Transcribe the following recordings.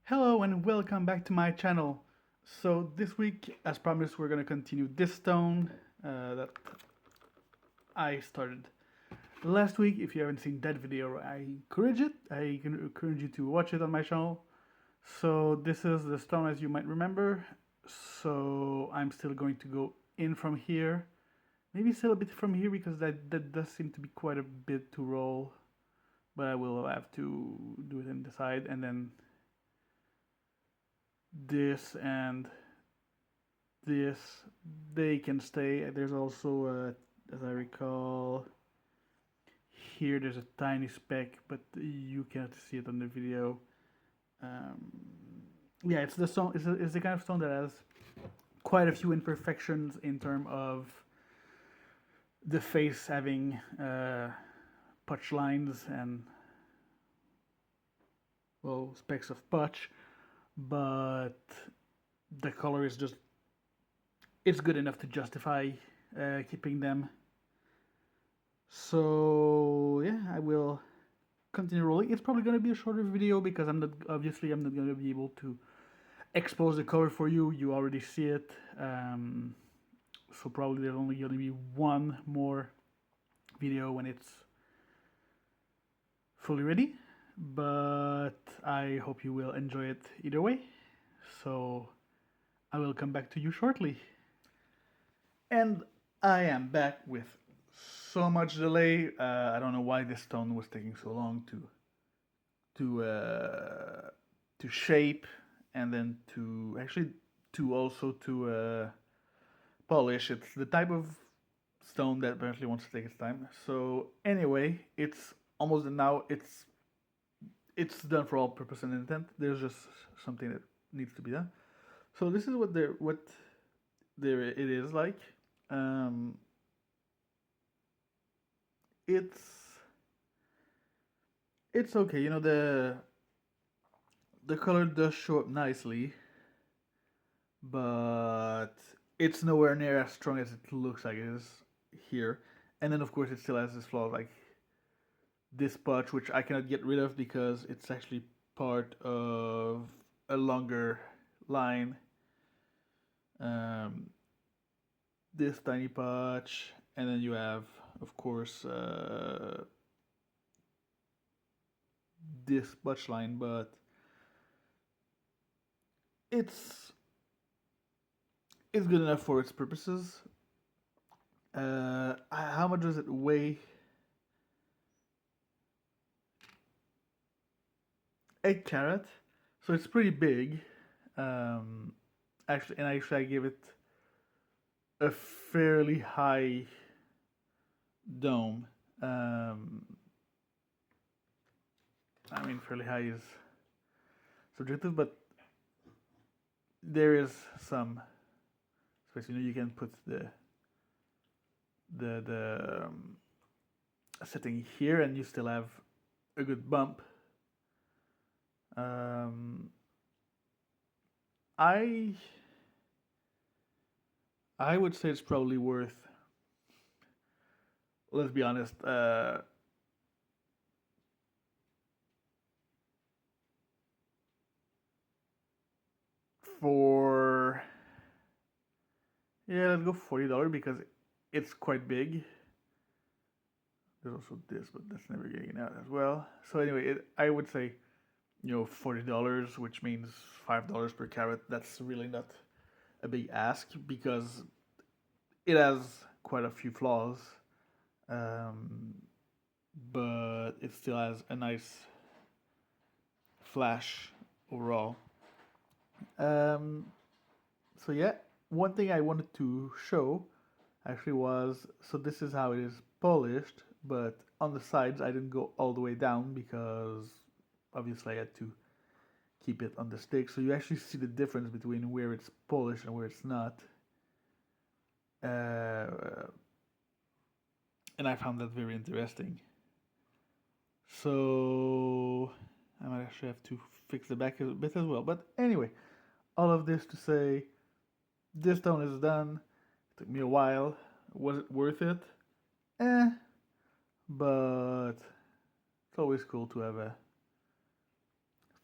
Hello and welcome back to my channel. So this week, as promised, we're going to continue this stone that I started last week. If you haven't seen that video, I encourage you to watch it on my channel. So this is the stone as you might remember. So I'm still going to go in from here. Maybe still a bit from here because that does seem to be quite a bit to roll. But I will have to do it in the side and then this and this, they can stay. There's also, as I recall, here there's a tiny speck, but you can't see it on the video. Um, yeah, it's the stone. It's the kind of stone that has quite a few imperfections in terms of the face having putch lines and well specks of putch, but the color is just it's good enough to justify keeping them. So yeah, I will continue rolling. It's probably gonna be a shorter video because I'm not gonna be able to expose the cover for you. You already see it. So probably there's only gonna be one more video when it's fully ready. But I hope you will enjoy it either way. So I will come back to you shortly. And I am back with so much delay. I don't know why this stone was taking so long to uh, to shape and then to actually to also to polish. It's the type of stone that apparently wants to take its time. So anyway, it's almost done now. It's done for all purpose and intent. There's just something that needs to be done. So this is what there it is like. Um, it's it's okay. You know the color does show up nicely, but it's nowhere near as strong as it looks like it is here. And then of course it still has this flaw like this patch, which I cannot get rid of because it's actually part of a longer line. Um, this tiny patch, and then you have, of course, this patch line, but it's it's good enough for its purposes. How much does it weigh? 8 carat, so it's pretty big. Um, actually, I gave it a fairly high dome. Um, I mean, fairly high is subjective, but there is some space. You know, you can put the setting here, and you still have a good bump. Um, I I would say it's probably worth. Let's be honest. For yeah, let's go $40 because it's quite big. There's also this, but that's never getting out as well. So anyway, I would say, $40, which means $5 per carat. That's really not a big ask because it has quite a few flaws, um, but it still has a nice flash overall. Um, so yeah, one thing I wanted to show actually was so this is how it is polished, but on the sides I didn't go all the way down because obviously I had to keep it on the stick. So you actually see the difference between where it's polished and where it's not. And I found that very interesting. So I might actually have to fix the back a bit as well. But anyway, all of this to say, this stone is done. It took me a while. Was it worth it? Eh, but it's always cool to have a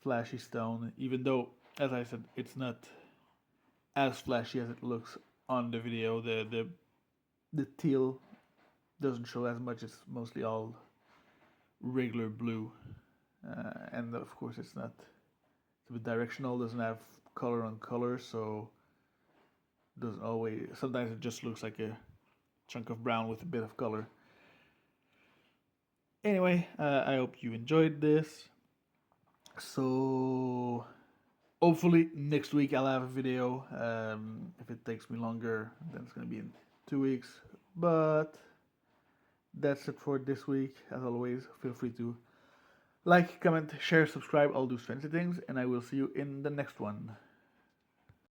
flashy stone, even though, as I said, it's not as flashy as it looks on the video. The teal doesn't show as much. It's mostly all regular blue, and of course it's not. It's a bit directional. Doesn't have color on color, so doesn't always. Sometimes it just looks like a chunk of brown with a bit of color. Anyway, I hope you enjoyed this. So hopefully next week I'll have a video. If it takes me longer, then it's gonna be in 2 weeks. But that's it for this week. As always, feel free to like, comment, share, subscribe, all those fancy things, and I will see you in the next one.